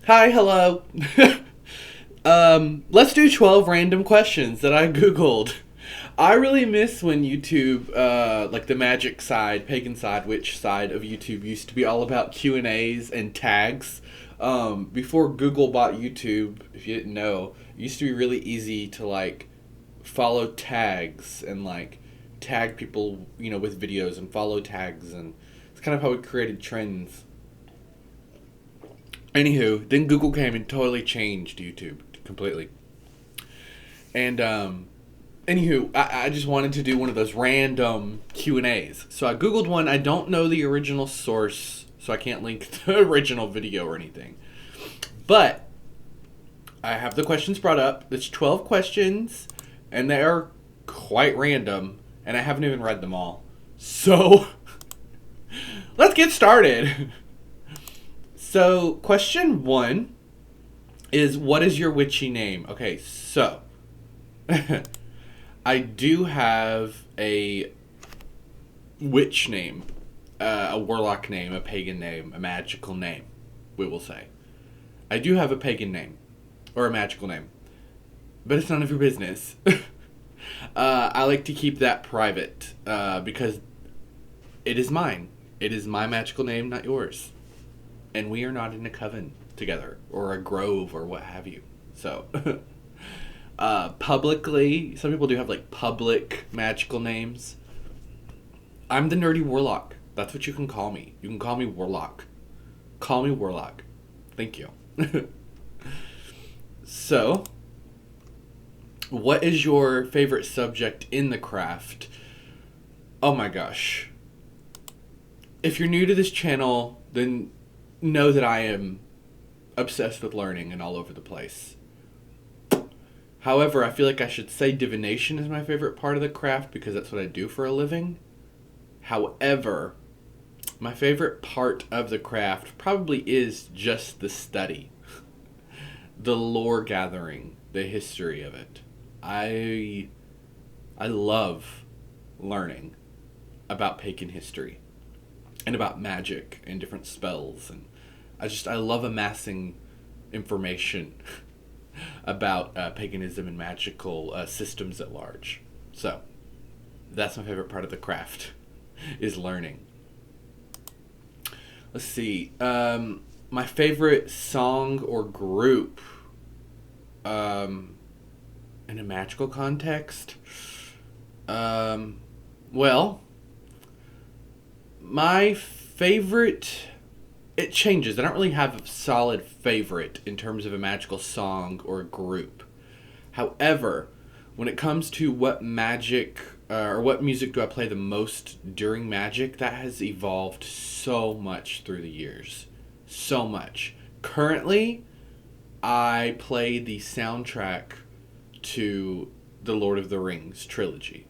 Hi, hello. Let's do 12 random questions that I Googled. I really miss when YouTube, like the magic side, pagan side, witch side of YouTube used to be all about Q&As and tags. Before Google bought YouTube, if you didn't know, it used to be really easy to like follow tags and like tag people, with videos and follow tags, and it's kind of how we created trends. Anywho, then Google came and totally changed YouTube completely. And I just wanted to do one of those random Q&As. So I Googled one. I don't know the original source, so I can't link the original video or anything. But I have the questions brought up. It's 12 questions, and they are quite random, and I haven't even read them all. So let's get started. So, question one is, what is your witchy name? Okay, so I do have a witch name, a warlock name, a pagan name, a magical name, we will say. I do have a pagan name, or a magical name, but it's none of your business. I like to keep that private, because it is mine. It is my magical name, not yours. And we are not in a coven together, or a grove, or what have you. So, publicly, some people do have like public magical names. I'm the nerdy warlock. That's what you can call me. You can call me warlock. Call me warlock. Thank you. So, what is your favorite subject in the craft? Oh my gosh. If you're new to this channel, then know that I am obsessed with learning and all over the place. However, I feel like I should say divination is my favorite part of the craft because that's what I do for a living. However, my favorite part of the craft probably is just the study. The lore gathering, the history of it. I love learning about pagan history and about magic and different spells, and I love amassing information about paganism and magical systems at large. So that's my favorite part of the craft, is learning. Let's see. My favorite song or group, in a magical context. Well, my favorite, it changes. I don't really have a solid favorite in terms of a magical song or group. However, when it comes to what magic or what music do I play the most during magic, that has evolved so much through the years. So much. Currently, I play the soundtrack to the Lord of the Rings trilogy.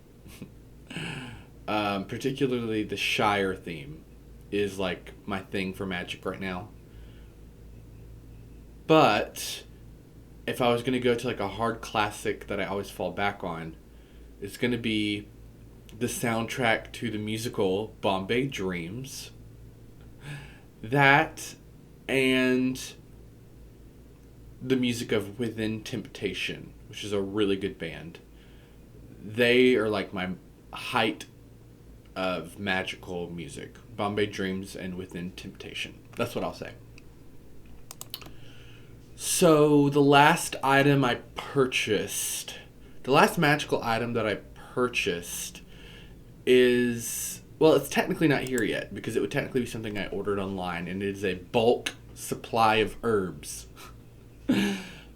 Particularly the Shire theme is like my thing for magic right now. But if I was going to go to like a hard classic that I always fall back on, it's going to be the soundtrack to the musical Bombay Dreams. That and the music of Within Temptation, which is a really good band. They are like my height of magical music. Bombay Dreams and Within Temptation. That's what I'll say. So the last magical item that I purchased is, well, it's technically not here yet because it would technically be something I ordered online, and it is a bulk supply of herbs.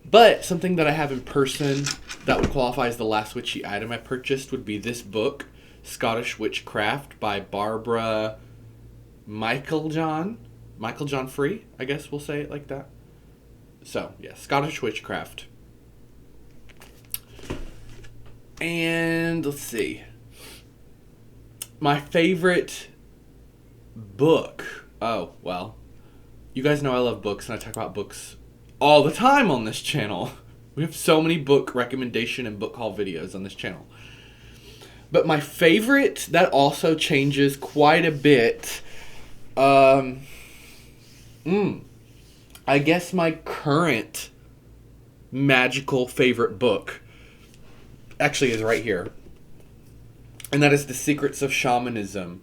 But something that I have in person that would qualify as the last witchy item I purchased would be this book, Scottish Witchcraft by Barbara Michael John Free, I guess we'll say it like that. So, yeah, Scottish Witchcraft. And let's see. My favorite book. Oh, well, you guys know I love books, and I talk about books all the time on this channel. We have so many book recommendation and book haul videos on this channel. But my favorite, that also changes quite a bit. I guess my current magical favorite book actually is right here. And that is The Secrets of Shamanism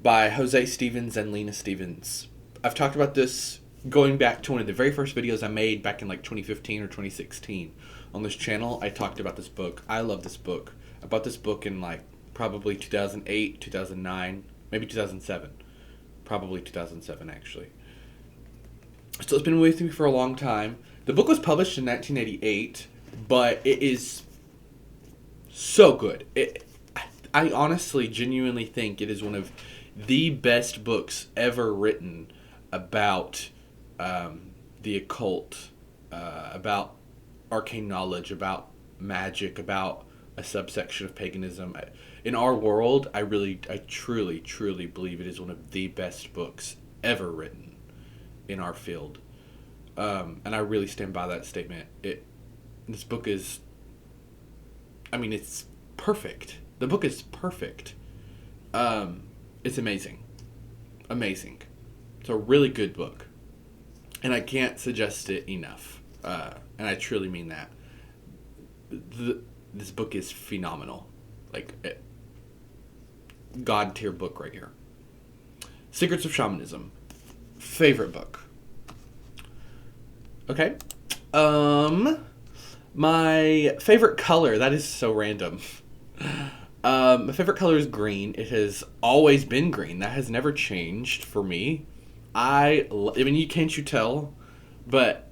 by Jose Stevens and Lena Stevens. I've talked about this going back to one of the very first videos I made back in like 2015 or 2016 on this channel. I talked about this book. I love this book. I bought this book in like probably 2008, 2009, maybe 2007. Probably 2007 actually. So it's been with me for a long time. The book was published in 1988, but it is so good. I honestly, genuinely think it is one of the best books ever written about the occult, about arcane knowledge, about magic, about a subsection of paganism. In our world, I truly, truly believe it is one of the best books ever written in our field. And I really stand by that statement. This book is, it's perfect. The book is perfect. It's amazing. Amazing. It's a really good book. And I can't suggest it enough. And I truly mean that. This book is phenomenal. God tier book right here. Secrets of Shamanism. Favorite book. Okay. My favorite color, that is so random. My favorite color is green. It has always been green. That has never changed for me. Can't you tell? But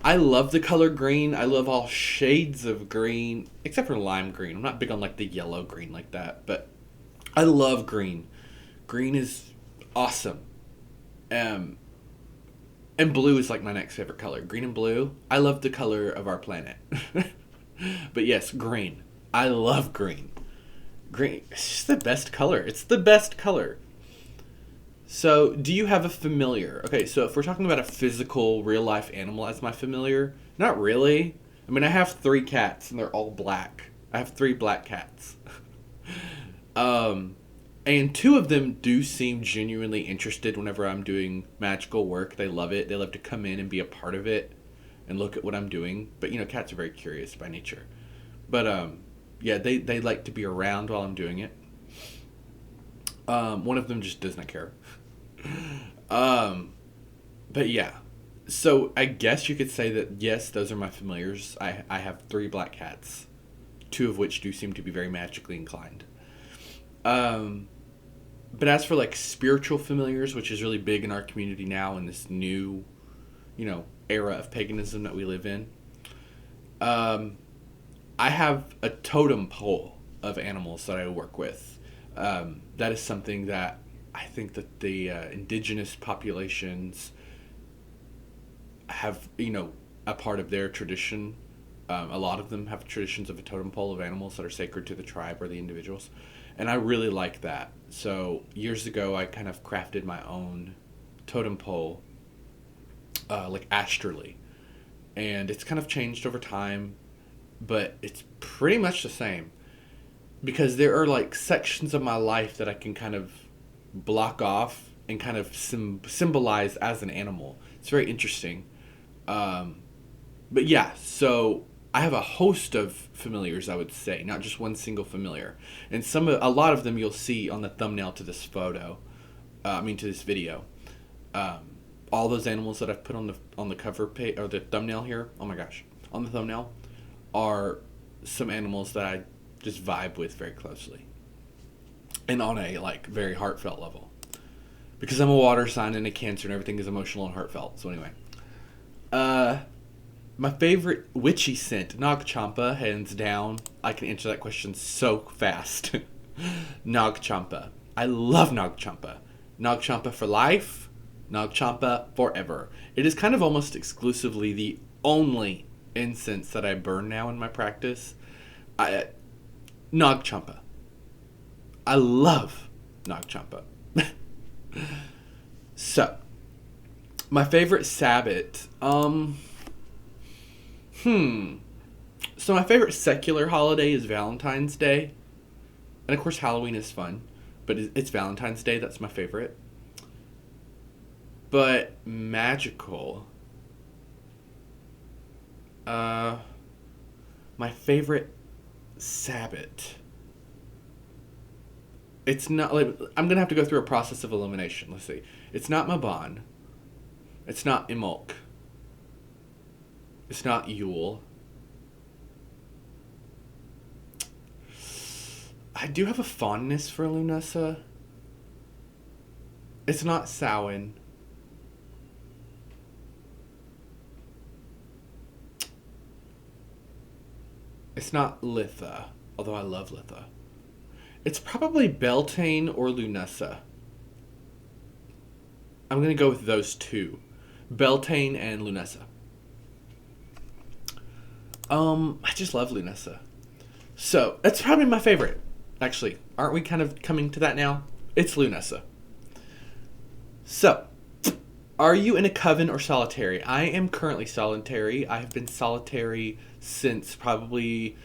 I love the color green. I love all shades of green, except for lime green. I'm not big on like the yellow green like that, but I love green. Green is awesome. And blue is like my next favorite color. Green and blue. I love the color of our planet. But yes, green. I love green. Green. It's just the best color. It's the best color. So, do you have a familiar? Okay, so if we're talking about a physical, real-life animal as my familiar, not really. I have 3 cats, and they're all black. I have 3 black cats. And 2 of them do seem genuinely interested whenever I'm doing magical work. They love it. They love to come in and be a part of it and look at what I'm doing. But, cats are very curious by nature. But, yeah, they like to be around while I'm doing it. One of them just does not care. But yeah. So I guess you could say that, yes, those are my familiars. I have 3 black cats. 2 of which do seem to be very magically inclined. But as for like spiritual familiars, which is really big in our community now in this new, era of paganism that we live in, I have a totem pole of animals that I work with. That is something that I think that the indigenous populations have, a part of their tradition. A lot of them have traditions of a totem pole of animals that are sacred to the tribe or the individuals. And I really like that. So years ago, I kind of crafted my own totem pole, astrally. And it's kind of changed over time, but it's pretty much the same. Because there are like sections of my life that I can kind of block off and kind of symbolize as an animal. It's very interesting. But yeah, so I have a host of familiars, I would say, not just one single familiar. And a lot of them you'll see on the thumbnail to this photo. To this video. All those animals that I've put on the cover page or the thumbnail here. Oh my gosh, on the thumbnail are some animals that I just vibe with very closely, and on a very heartfelt level, because I'm a water sign and a Cancer, and everything is emotional and heartfelt. So anyway, my favorite witchy scent, Nag Champa, hands down. I can answer that question so fast. Nag Champa. I love Nag Champa. Nag Champa for life. Nag Champa forever. It is kind of almost exclusively the only incense that I burn now in my practice. Nag Champa. I love Nag Champa. So, my favorite sabbat. So my favorite secular holiday is Valentine's Day. And of course Halloween is fun. But it's Valentine's Day. That's my favorite. But magical. Uh, my favorite sabbat. It's not like I'm gonna have to go through a process of elimination. Let's see. It's not Maban. It's not Imulk. It's not Yule. I do have a fondness for Lunasa. It's not Samhain. It's not Litha, although I love Litha. It's probably Beltane or Lunasa. I'm going to go with those two. Beltane and Lunasa. I just love Lunasa. So, that's probably my favorite. Actually, aren't we kind of coming to that now? It's Lunasa. So, are you in a coven or solitary? I am currently solitary. I have been solitary since probably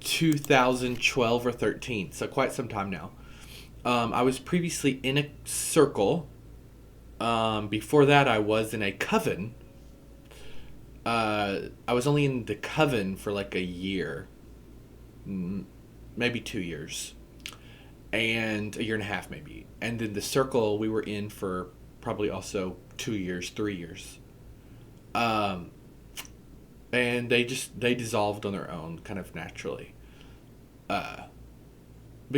2012 or 13, so quite some time now. I was previously in a circle. Before that, I was in a coven. I was only in the coven for like a year. Maybe 2 years. And a year and a half maybe. And then the circle we were in for probably also 2 years, 3 years. And they dissolved on their own kind of naturally. But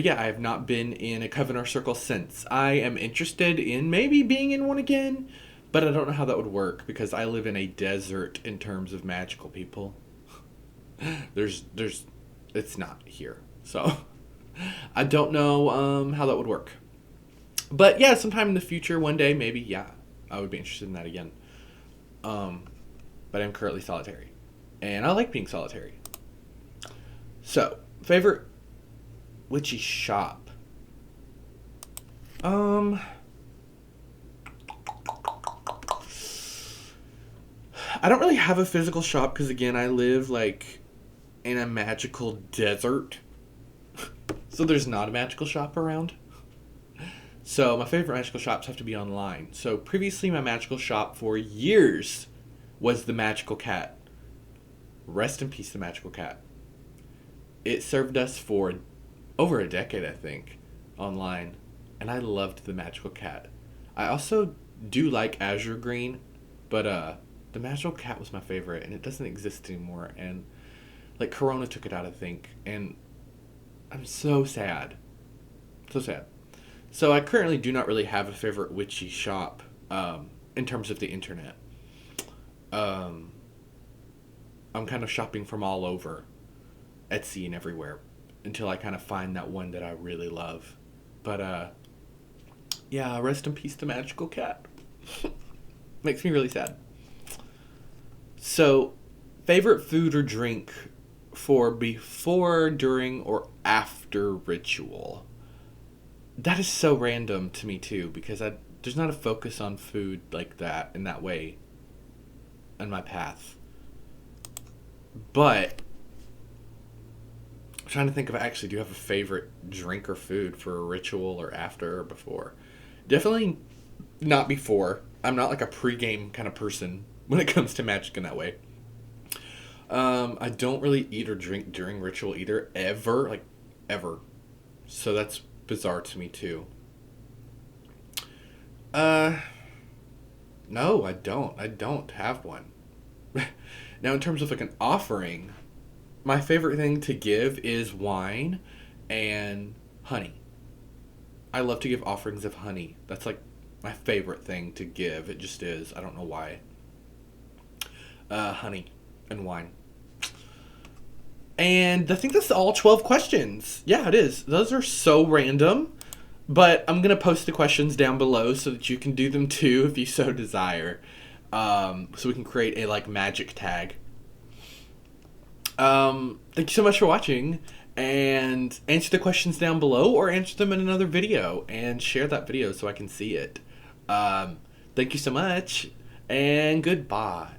yeah, I have not been in a coven or circle since. I am interested in maybe being in one again, but I don't know how that would work because I live in a desert in terms of magical people. It's not here. So I don't know how that would work. But yeah, sometime in the future, one day, maybe, yeah, I would be interested in that again. But I'm currently solitary. And I like being solitary. So, favorite witchy shop. I don't really have a physical shop because, again, I live, like, in a magical desert. So there's not a magical shop around. So my favorite magical shops have to be online. So previously my magical shop for years was the Magical Cat. Rest in peace, the Magical Cat. It served us for over a decade, I think, online. And I loved the Magical Cat. I also do like Azure Green, but the Magical Cat was my favorite, and it doesn't exist anymore. And like Corona took it out, I think, and I'm so sad. So sad. So I currently do not really have a favorite witchy shop in terms of the internet. I'm kind of shopping from all over, Etsy and everywhere, until I kind of find that one that I really love. But yeah, rest in peace to Magical Cat. Makes me really sad. So, favorite food or drink for before, during, or after ritual? That is so random to me too, because there's not a focus on food like that in that way in my path. But I'm trying to think if I actually do have a favorite drink or food for a ritual or after or before. Definitely not before. I'm not like a pregame kind of person when it comes to magic in that way. I don't really eat or drink during ritual either, ever. So that's bizarre to me too. No, I don't. I don't have one. Now, in terms of like an offering, my favorite thing to give is wine and honey. I love to give offerings of honey. That's like my favorite thing to give. It just is. I don't know why. Honey and wine. And I think that's all 12 questions. Yeah, it is. Those are so random. But I'm going to post the questions down below so that you can do them too if you so desire. So we can create a like Magick Tag. Thank you so much for watching. And answer the questions down below or answer them in another video. And share that video so I can see it. Thank you so much. And goodbye.